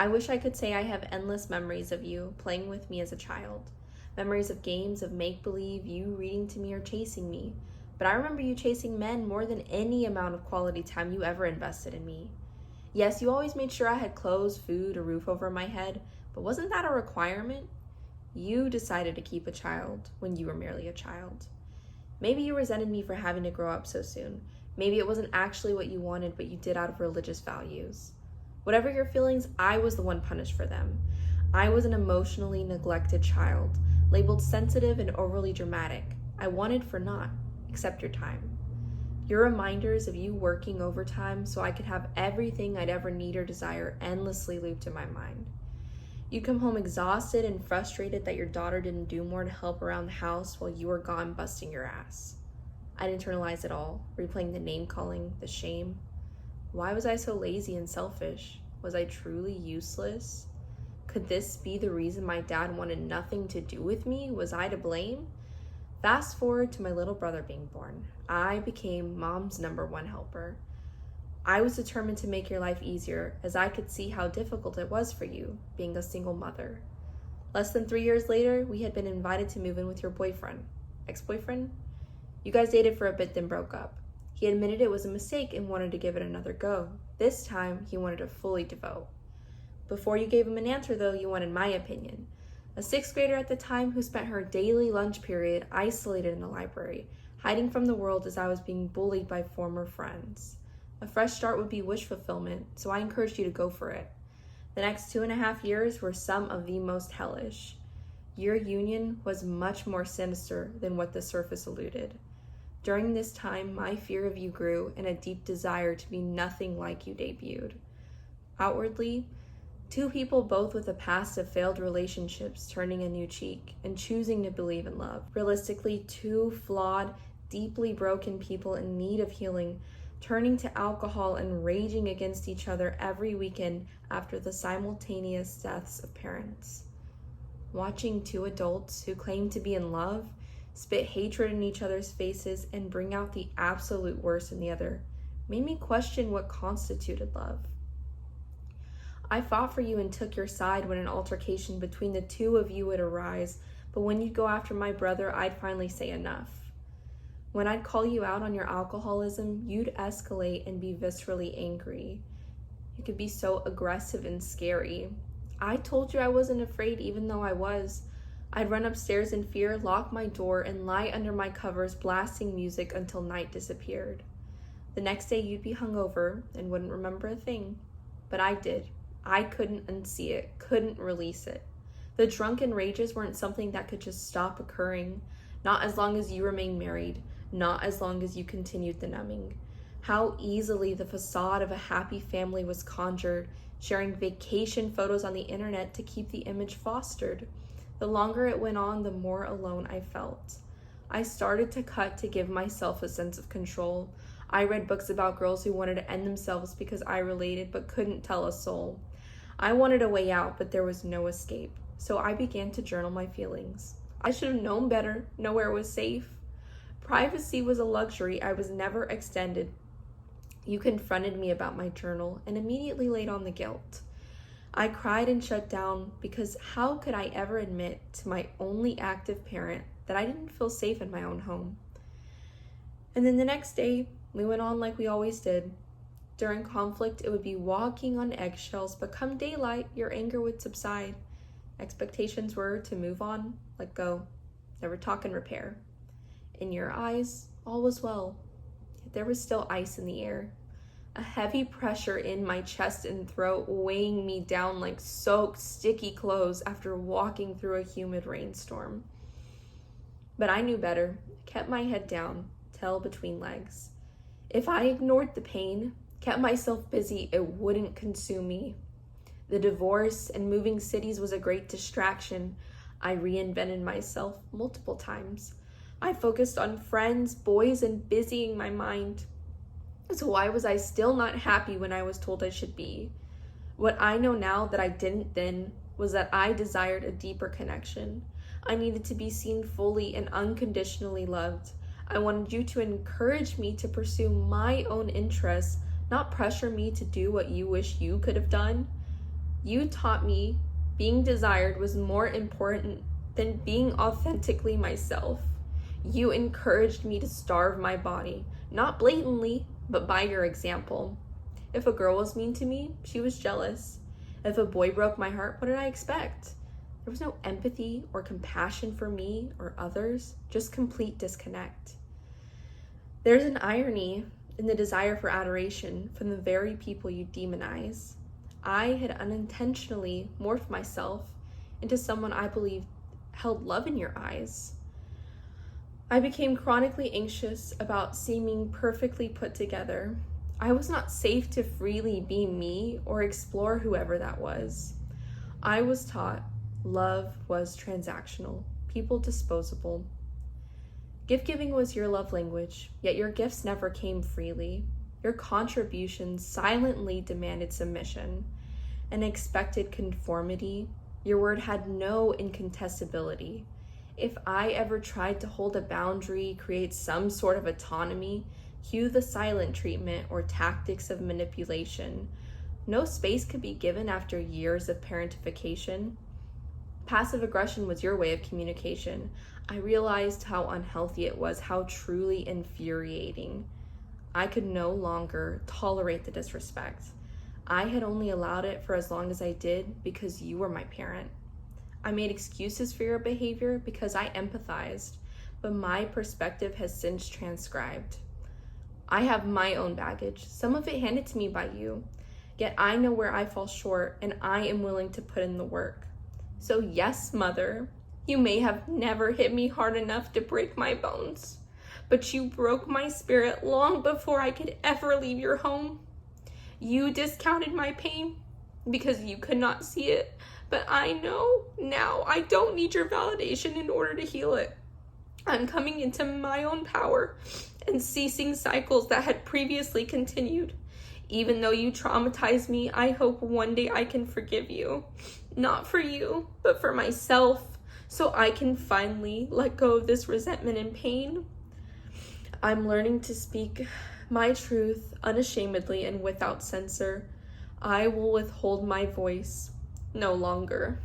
I wish I could say I have endless memories of you playing with me as a child. Memories of games of make-believe, you reading to me or chasing me. But I remember you chasing men more than any amount of quality time you ever invested in me. Yes, you always made sure I had clothes, food, a roof over my head, but wasn't that a requirement? You decided to keep a child when you were merely a child. Maybe you resented me for having to grow up so soon. Maybe it wasn't actually what you wanted, but you did out of religious values. Whatever your feelings, I was the one punished for them. I was an emotionally neglected child, labeled sensitive and overly dramatic. I wanted for naught, except your time. Your reminders of you working overtime so I could have everything I'd ever need or desire endlessly looped in my mind. You'd come home exhausted and frustrated that your daughter didn't do more to help around the house while you were gone busting your ass. I'd internalize it all, replaying the name calling, the shame. Why was I so lazy and selfish? Was I truly useless? Could this be the reason my dad wanted nothing to do with me? Was I to blame? Fast forward to my little brother being born. I became mom's #1 helper. I was determined to make your life easier, as I could see how difficult it was for you, being a single mother. Less than 3 years later, we had been invited to move in with your boyfriend. Ex-boyfriend? You guys dated for a bit, then broke up. He admitted it was a mistake and wanted to give it another go. This time, he wanted to fully devote. Before you gave him an answer, though, you wanted my opinion. A 6th grader at the time who spent her daily lunch period isolated in the library, hiding from the world as I was being bullied by former friends. A fresh start would be wish fulfillment, so I encouraged you to go for it. The next 2.5 years were some of the most hellish. Your union was much more sinister than what the surface alluded. During this time, my fear of you grew and a deep desire to be nothing like you debuted. Outwardly, 2 people both with a past of failed relationships turning a new cheek and choosing to believe in love. Realistically, 2 flawed, deeply broken people in need of healing, turning to alcohol and raging against each other every weekend after the simultaneous deaths of parents. Watching 2 adults who claim to be in love spit hatred in each other's faces and bring out the absolute worst in the other made me question what constituted love. I fought for you and took your side when an altercation between the 2 of you would arise, but when you'd go after my brother, I'd finally say enough. When I'd call you out on your alcoholism, you'd escalate and be viscerally angry. You could be so aggressive and scary. I told you I wasn't afraid even though I was. I'd run upstairs in fear, lock my door, and lie under my covers blasting music until night disappeared. The next day you'd be hungover and wouldn't remember a thing. But I did. I couldn't unsee it, couldn't release it. The drunken rages weren't something that could just stop occurring. Not as long as you remained married, not as long as you continued the numbing. How easily the facade of a happy family was conjured, sharing vacation photos on the internet to keep the image fostered. The longer it went on, the more alone I felt. I started to cut to give myself a sense of control. I read books about girls who wanted to end themselves because I related but couldn't tell a soul. I wanted a way out, but there was no escape. So I began to journal my feelings. I should have known better. Nowhere was safe. Privacy was a luxury I was never extended. You confronted me about my journal and immediately laid on the guilt. I cried and shut down because how could I ever admit to my only active parent that I didn't feel safe in my own home? And then the next day, we went on like we always did. During conflict, it would be walking on eggshells, but come daylight, your anger would subside. Expectations were to move on, let go, never talk and repair. In your eyes, all was well, yet there was still ice in the air. A heavy pressure in my chest and throat, weighing me down like soaked, sticky clothes after walking through a humid rainstorm. But I knew better, kept my head down, tail between legs. If I ignored the pain, kept myself busy, it wouldn't consume me. The divorce and moving cities was a great distraction. I reinvented myself multiple times. I focused on friends, boys, and busying my mind. So why was I still not happy when I was told I should be? What I know now that I didn't then was that I desired a deeper connection. I needed to be seen fully and unconditionally loved. I wanted you to encourage me to pursue my own interests, not pressure me to do what you wish you could have done. You taught me being desired was more important than being authentically myself. You encouraged me to starve my body, not blatantly, but by your example. If a girl was mean to me, she was jealous. If a boy broke my heart, what did I expect? There was no empathy or compassion for me or others, just complete disconnect. There's an irony in the desire for adoration from the very people you demonize. I had unintentionally morphed myself into someone I believed held love in your eyes. I became chronically anxious about seeming perfectly put together. I was not safe to freely be me or explore whoever that was. I was taught love was transactional, people disposable. Gift giving was your love language, yet your gifts never came freely. Your contributions silently demanded submission and expected conformity. Your word had no incontestability. If I ever tried to hold a boundary, create some sort of autonomy, cue the silent treatment or tactics of manipulation, no space could be given after years of parentification. Passive aggression was your way of communication. I realized how unhealthy it was, how truly infuriating. I could no longer tolerate the disrespect. I had only allowed it for as long as I did because you were my parent. I made excuses for your behavior because I empathized, but my perspective has since transcribed. I have my own baggage, some of it handed to me by you, yet I know where I fall short and I am willing to put in the work. So yes, mother, you may have never hit me hard enough to break my bones, but you broke my spirit long before I could ever leave your home. You discounted my pain because you could not see it, but I know now I don't need your validation in order to heal it. I'm coming into my own power and ceasing cycles that had previously continued. Even though you traumatized me, I hope one day I can forgive you. Not for you, but for myself, so I can finally let go of this resentment and pain. I'm learning to speak my truth unashamedly and without censor. I will withhold my voice no longer.